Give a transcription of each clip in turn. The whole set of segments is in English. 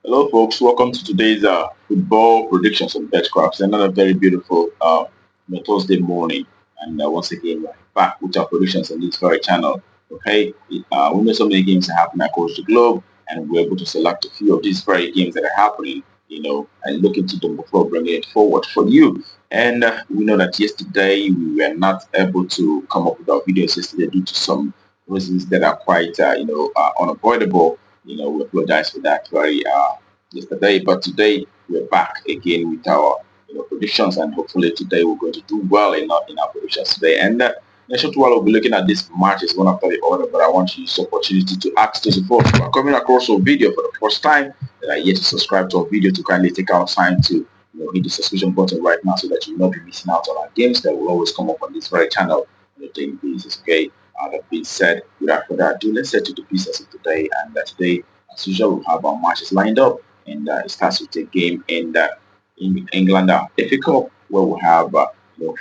Hello, folks. Welcome to today's football predictions on Betcraft. Another very beautiful Thursday morning, and once again, we're back with our predictions on this very channel. Okay, we know so many games are happening across the globe, and we're able to select a few of these very games that are happening. And look into them before bringing it forward for you. And we know that yesterday we were not able to come up with our videos yesterday due to some reasons that are quite, unavoidable. We apologize for that very yesterday, but today we're back again with our predictions, and hopefully today we're going to do well in our predictions today. And in a short while we'll be looking at these matches one after the other, but I want to use this opportunity to ask those folks who are coming across our video for the first time that are yet to subscribe to our video to kindly take our time to hit the subscription button right now so that you will not be missing out on our games that will always come up on this very channel on a daily basis. Okay. That being said, without further ado, let's head to the business of today. And today, as usual, we'll have our matches lined up, and it starts with a game in England FA Cup, where we have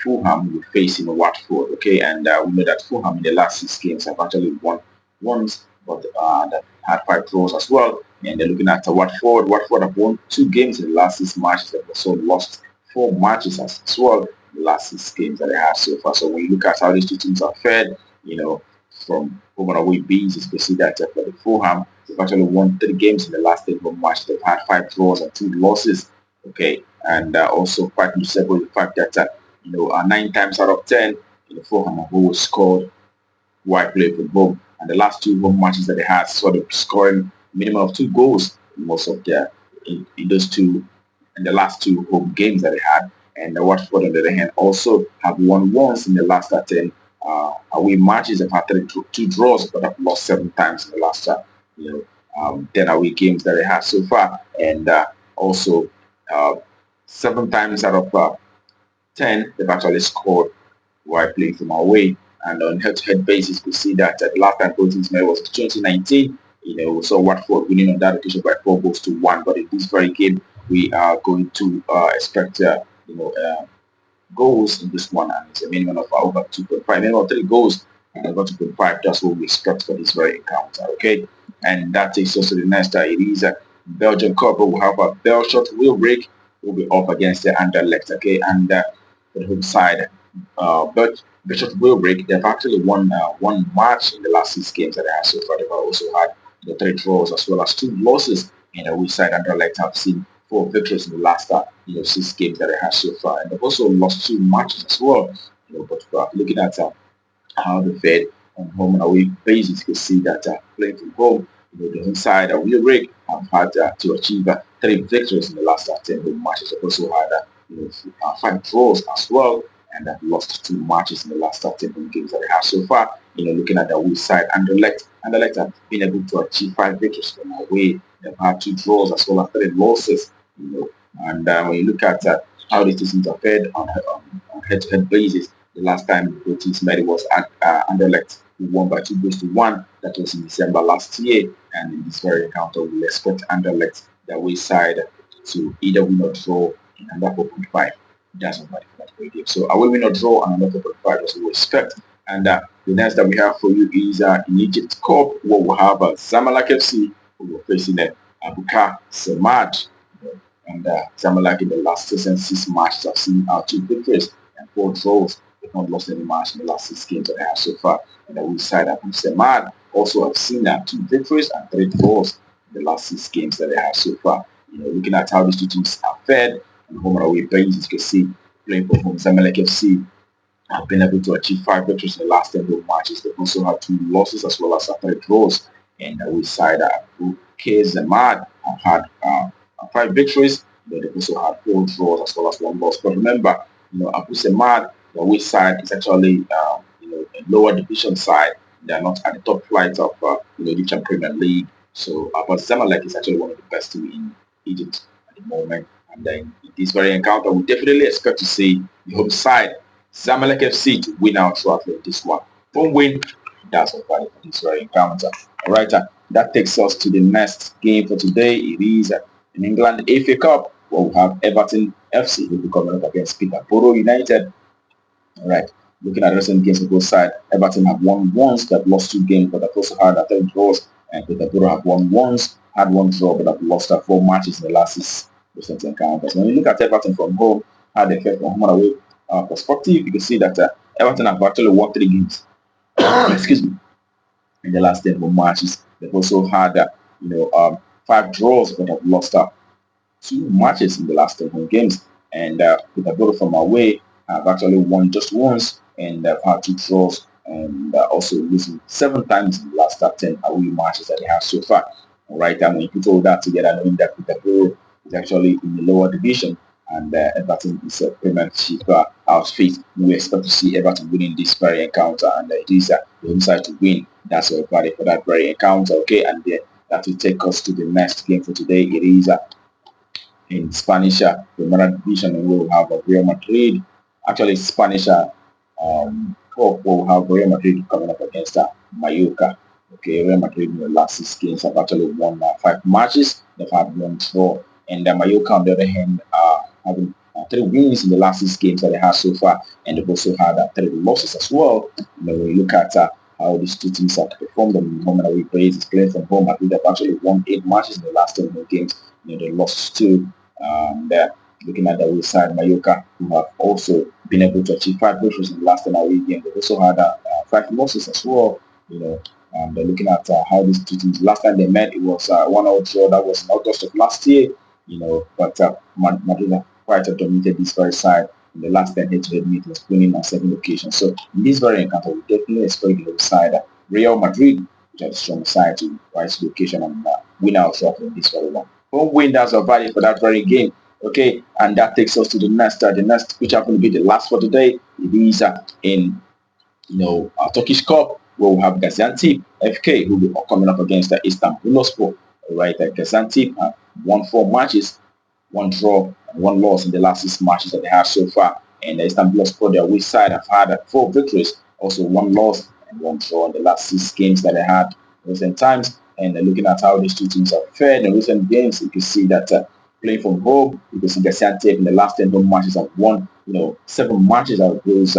Fulham facing Watford. Okay, and we know that Fulham in the last 6 games have actually won once, but they've had 5 draws as well. And they're looking at Watford. Watford have won 2 games in the last 6 matches. They've also lost 4 matches as well in the last 6 games that they have so far. So when you look at how these two teams are fared, from home and away basis, you see that for the Fulham, they've actually won 3 games in the last 8 home matches. They've had 5 draws and 2 losses. Okay, and also quite notable the fact that 9 times out of 10, Fulham have always scored while playing from home. And the last 2 home matches that they had saw them scoring minimum of 2 goals in most of their in those 2 in the last 2 home games that they had. And the Watford on the other hand also have won once in the last 10 away matches. Have had 2 draws, but have lost 7 times in the last 10 away games that they had so far. And also 7 times out of 10 they've actually scored while playing from away. And on head-to-head basis, we see that the last time both teams met was 2019. We saw Watford winning on that occasion by 4 goals to 1. But in this very game, we are going to expect goals in this one, and it's a minimum of over 2.5, minimum of 3 goals and over 2.5. That's what we expect for this very encounter. Okay, and that takes us to the next. It is a Belgian Cup. We'll have a Beerschot will be up against the Anderlecht. Okay, and for the home side, but Beerschot will they've actually won 1 match in the last 6 games that they have so far. They've also had 3 draws as well as 2 losses. And the side Anderlecht have seen 4 victories in the last 6 games that they have so far, and they've also lost 2 matches as well. But looking at how they fared on home and away basis, you see that playing from home, the home side Wilrig have had to achieve 3 victories in the last 10 home matches. They've also had 5 draws as well, and have lost 2 matches in the last 10 home games that they have so far. Looking at the away side, Anderlecht have been able to achieve 5 victories from away. They've had 2 draws as well as 3 losses. And when you look at how the teams are fared on head-to-head basis, the last time the teams met it was at Anderlecht, who won by 2 goals to 1. That was in December last year. And in this very encounter, we'll expect Anderlecht, the away side, to either win or draw in under 4.5. That's not bad for that great game. So I will win or draw and under 4.5 as we expect. And the next that we have for you is in Egypt Cup, where we'll have Zamalek FC, who are facing Qir Semad. And Zamalek in the last 6 matches have seen 2 victories and 4 draws. They've not lost any match in the last 6 games that they have so far. And we side Qir Semad also have seen 2 victories and 3 draws in the last 6 games that they have so far. Looking at how these 2 teams are fared on home and away basis, you can see playing for home, Zamalek FC have been able to achieve 5 victories in the last 10 home matches. They've also had 2 losses as well as 3 draws. And we side Qir Semad have had 5 victories, but they've also had 4 draws as well as 1 loss. But remember, Qir Semad, the away side is actually a lower division side. They are not at the top flight of the Egyptian Premier League. So but Zamalek is actually one of the best teams in Egypt at the moment. And then in this very encounter, we definitely expect to see the home side, Zamalek FC, to win out throughout this one. Home win, that's what value for this very encounter. All right, that takes us to the next game for today. It is in England FA Cup, where we have Everton FC who will be coming up against Peterborough United. All right, looking at recent games on both sides, Everton have won once, they've lost 2 games, but they've also had 3 draws, and Peterborough have won once had one draw but have lost 4 matches in the last 6 recent encounters. When you look at Everton from home, how they fare from home and away perspective, you can see that Everton have actually won 3 games. Excuse me, in the last 10 home matches. They've also had 5 draws but have lost 2 matches in the last 10 home games. And with a goal from away, I've actually won just once, and I've had 2 draws, and also losing 7 times in the last 10 away matches that they have so far. All right, and when you put all that together, knowing that Peterborough is actually in the lower division, and Everton is a Premiership outfit, we expect to see Everton winning this very encounter, and it is the home side to win. That's everybody for that very encounter. Okay, and that will take us to the next game for today. It is in Spanish Primera Division, and we'll have Real Madrid. Actually, Spanish we'll have Real Madrid coming up against Mallorca. Okay, Real Madrid in the last 6 games have actually won 5 matches. They've had 1 draw, and Mallorca, on the other hand, are having 3 wins in the last 6 games that they have so far, and they've also had 3 losses as well. When we look at how these 2 teams have performed on home and away basis, playing from home, Madrid have actually won 8 matches in the last 10 games. They lost 2. Looking at the away side, Mallorca, who have also been able to achieve 5 victories in the last 10 away games. They also had 5 losses as well. They're looking at how these 2 teams last time they met, it was 1-0 draw. That was in August of last year. But Madrid have quite dominated this very side in the last 10 head-to-head meetings, winning on 7 occasions. So in this very encounter, we definitely expect the side Real Madrid, which are the strong side, to rise to the occasion and win our trophy in this very one. Home win, that's our value for that very game. Okay, and that takes us to the next, which happen to be the last for today. It is in Turkish Cup, where we have Gaziantep FK, who will be coming up against Istanbulspor. All right, Gaziantep have won 4 matches, 1 draw, and 1 loss in the last 6 matches that they have so far. And Istanbulspor, their away side, have had 4 victories, also 1 loss and 1 draw in the last 6 games that they had recent times. And looking at how these 2 teams have fared in recent games, you can see that playing from home, you can see Gaziantep in the last 10 home matches have won 7 matches out of those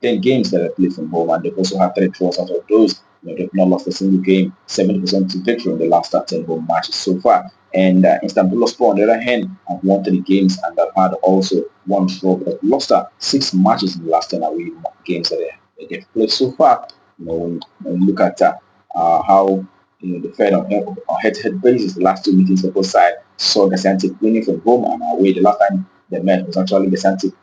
10 games that they played from home, and they've also had 3 draws out of those. They've not lost a single game, 70% to victory in the last 10 home matches so far. And Istanbulspor, on the other hand, have won 3 games and have had also 1 draw, but have lost 6 matches in the last 10 away games that they've played so far. When you look at how they fared on head-to-head basis, the last 2 meetings for both sides saw Gaziantep winning from home and away. The last time they met was actually Gaziantep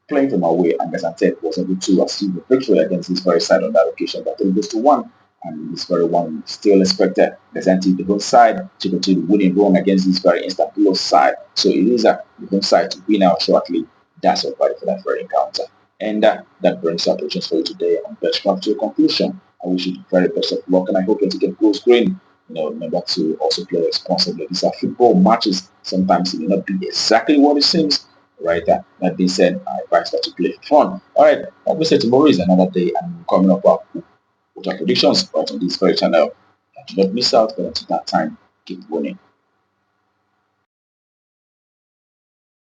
playing from away, and Gaziantep was able to achieve a victory against this very side on that occasion, but 3-1. And this very one still expected Gaziantep, the home side, to continue winning run against this very Istanbul side. So it is the home side to win out shortly. That's everybody for that very encounter. And that brings our predictions for you today on Beerschot to a conclusion. I wish you the very best of luck, and I hope that you get goals green. Remember to also play responsibly. These are football matches. Sometimes it may not be exactly what it seems. Right, that being said, I advise that you play for fun. All right, like we said, tomorrow is another day, and we're coming up with our predictions right on this very channel. Do not miss out, but until that time, keep winning.